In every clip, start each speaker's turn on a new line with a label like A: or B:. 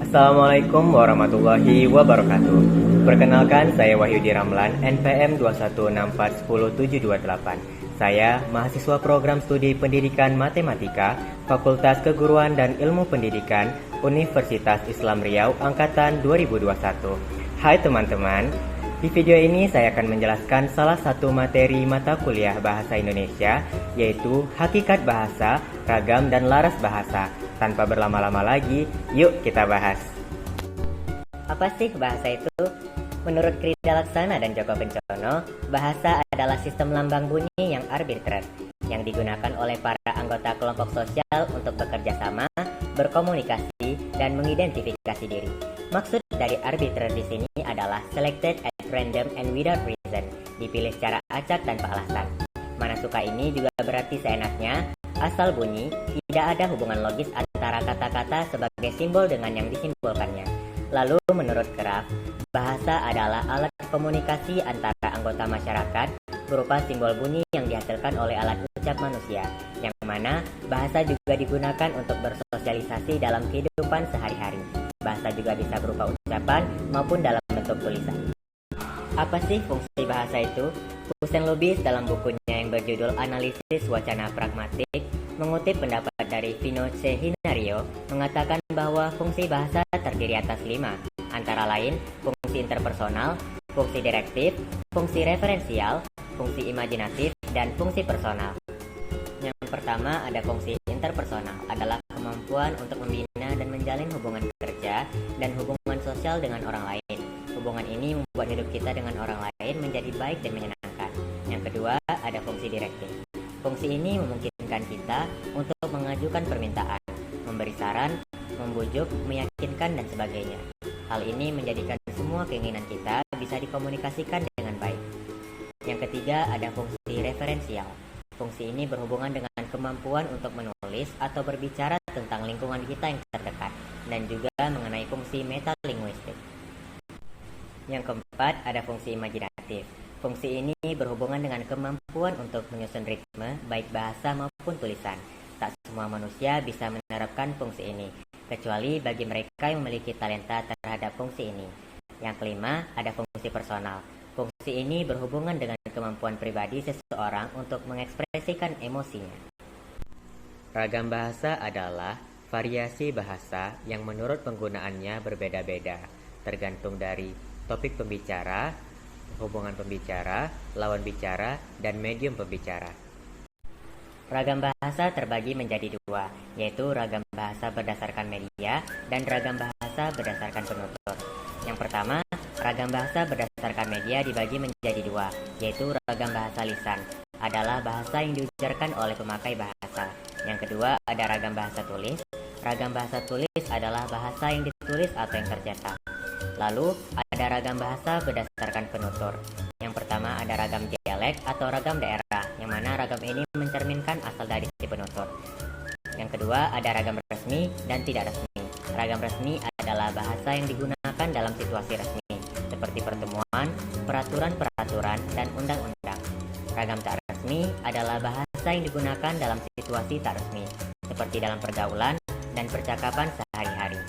A: Assalamualaikum warahmatullahi wabarakatuh. Perkenalkan, saya Wahyudi Ramlan, NPM 216410728. Saya mahasiswa program studi Pendidikan Matematika, Fakultas Keguruan dan Ilmu Pendidikan, Universitas Islam Riau Angkatan 2021. Hai teman-teman, di video ini saya akan menjelaskan salah satu materi mata kuliah Bahasa Indonesia, yaitu Hakikat Bahasa, Ragam dan Laras Bahasa. Tanpa berlama-lama lagi, yuk kita bahas. Apa sih bahasa itu? Menurut Krida Laksana dan Joko Bencono, bahasa adalah sistem lambang bunyi yang arbitrer, yang digunakan oleh para anggota kelompok sosial untuk bekerja sama, berkomunikasi, dan mengidentifikasi diri. Maksud dari arbitrer di sini adalah selected at random and without reason, dipilih secara acak tanpa alasan. Mana suka ini juga berarti seenaknya, asal bunyi, tidak ada hubungan logis antara kata-kata sebagai simbol dengan yang disimbolkannya. Lalu menurut Graf, bahasa adalah alat komunikasi antara anggota masyarakat berupa simbol bunyi yang dihasilkan oleh alat ucap manusia, yang mana bahasa juga digunakan untuk bersosialisasi dalam kehidupan sehari-hari. Bahasa juga bisa berupa ucapan maupun dalam bentuk tulisan. Apa sih fungsi bahasa itu? Hussein Lubis dalam bukunya yang berjudul Analisis Wacana Pragmatik mengutip pendapat dari Vino C. Hinario mengatakan bahwa fungsi bahasa terdiri atas 5, antara lain fungsi interpersonal, fungsi direktif, fungsi referensial, fungsi imajinatif, dan fungsi personal. Yang pertama ada fungsi interpersonal, adalah kemampuan untuk membina dan menjalin hubungan kerja dan hubungan sosial dengan orang lain. Hubungan ini membuat hidup kita dengan orang lain menjadi baik dan menyenangkan. Yang kedua, ada fungsi direktif. Fungsi ini memungkinkan kita untuk mengajukan permintaan, memberi saran, membujuk, meyakinkan, dan sebagainya. Hal ini menjadikan semua keinginan kita bisa dikomunikasikan dengan baik. Yang ketiga, ada fungsi referensial. Fungsi ini berhubungan dengan kemampuan untuk menulis atau berbicara tentang lingkungan kita yang terdekat, dan juga mengenai fungsi metalinguistik. Yang keempat, ada fungsi imajinatif. Fungsi ini berhubungan dengan kemampuan untuk menyusun ritme, baik bahasa maupun tulisan. Tak semua manusia bisa menerapkan fungsi ini, kecuali bagi mereka yang memiliki talenta terhadap fungsi ini. Yang kelima, ada fungsi personal. Fungsi ini berhubungan dengan kemampuan pribadi seseorang untuk mengekspresikan emosinya. Ragam bahasa adalah variasi bahasa yang menurut penggunaannya berbeda-beda, tergantung dari topik pembicara, hubungan pembicara, lawan bicara, dan medium pembicara. Ragam bahasa terbagi menjadi 2, yaitu ragam bahasa berdasarkan media dan ragam bahasa berdasarkan penutur. Yang pertama, ragam bahasa berdasarkan media dibagi menjadi 2, yaitu ragam bahasa lisan, adalah bahasa yang diujarkan oleh pemakai bahasa. Yang kedua, ada ragam bahasa tulis. Ragam bahasa tulis adalah bahasa yang ditulis atau yang tercetak. Lalu, ada ragam bahasa berdasarkan penutur. Yang pertama ada ragam dialek atau ragam daerah, yang mana ragam ini mencerminkan asal dari si penutur. Yang kedua ada ragam resmi dan tidak resmi. Ragam resmi adalah bahasa yang digunakan dalam situasi resmi, seperti pertemuan, peraturan-peraturan, dan undang-undang. Ragam tak resmi adalah bahasa yang digunakan dalam situasi tak resmi, seperti dalam pergaulan dan percakapan sehari-hari.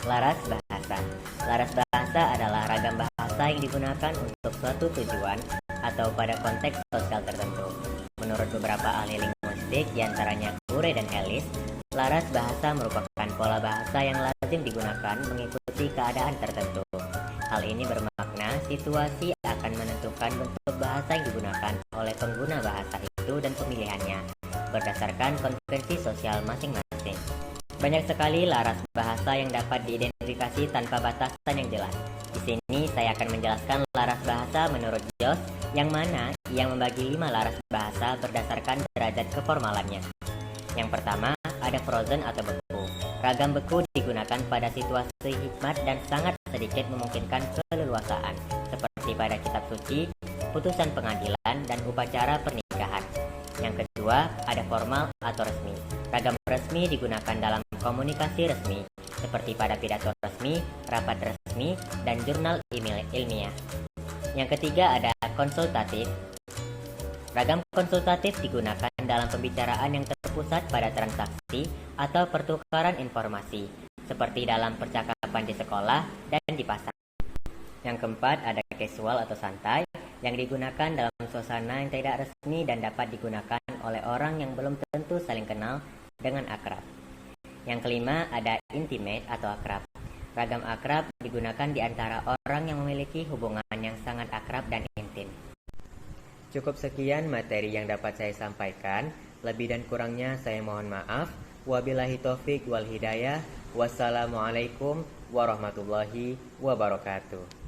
A: Laras bahasa. Laras bahasa adalah ragam bahasa yang digunakan untuk suatu tujuan atau pada konteks sosial tertentu. Menurut beberapa ahli linguistik, diantaranya Urey dan Ellis, laras bahasa merupakan pola bahasa yang lazim digunakan mengikuti keadaan tertentu. Hal ini bermakna situasi akan menentukan bentuk bahasa yang digunakan oleh pengguna bahasa itu dan pemilihannya, berdasarkan konvensi sosial masing-masing. Banyak sekali laras bahasa yang dapat diidentifikasi tanpa batasan yang jelas. Di sini saya akan menjelaskan laras bahasa menurut Joss, yang mana ia membagi 5 laras bahasa berdasarkan derajat keformalannya. Yang pertama, ada frozen atau beku. Ragam beku digunakan pada situasi hikmat dan sangat sedikit memungkinkan keleluasaan, seperti pada kitab suci, putusan pengadilan, dan upacara pernikahan. Yang kedua, ada formal atau resmi. Ragam resmi digunakan dalam komunikasi resmi, seperti pada pidato resmi, rapat resmi, dan jurnal ilmiah. Yang ketiga ada konsultatif. Ragam konsultatif digunakan dalam pembicaraan yang terpusat pada transaksi atau pertukaran informasi. seperti dalam percakapan di sekolah dan di pasar. Yang keempat, ada casual atau santai, yang digunakan dalam suasana yang tidak resmi dan dapat digunakan oleh orang yang belum tentu saling kenal dengan akrab. Yang kelima, ada intimate atau akrab. Ragam akrab digunakan di antara orang yang memiliki hubungan yang sangat akrab dan intim. Cukup sekian materi yang dapat saya sampaikan. Lebih dan kurangnya saya mohon maaf. Wabillahi taufik wal hidayah. Wassalamualaikum warahmatullahi wabarakatuh.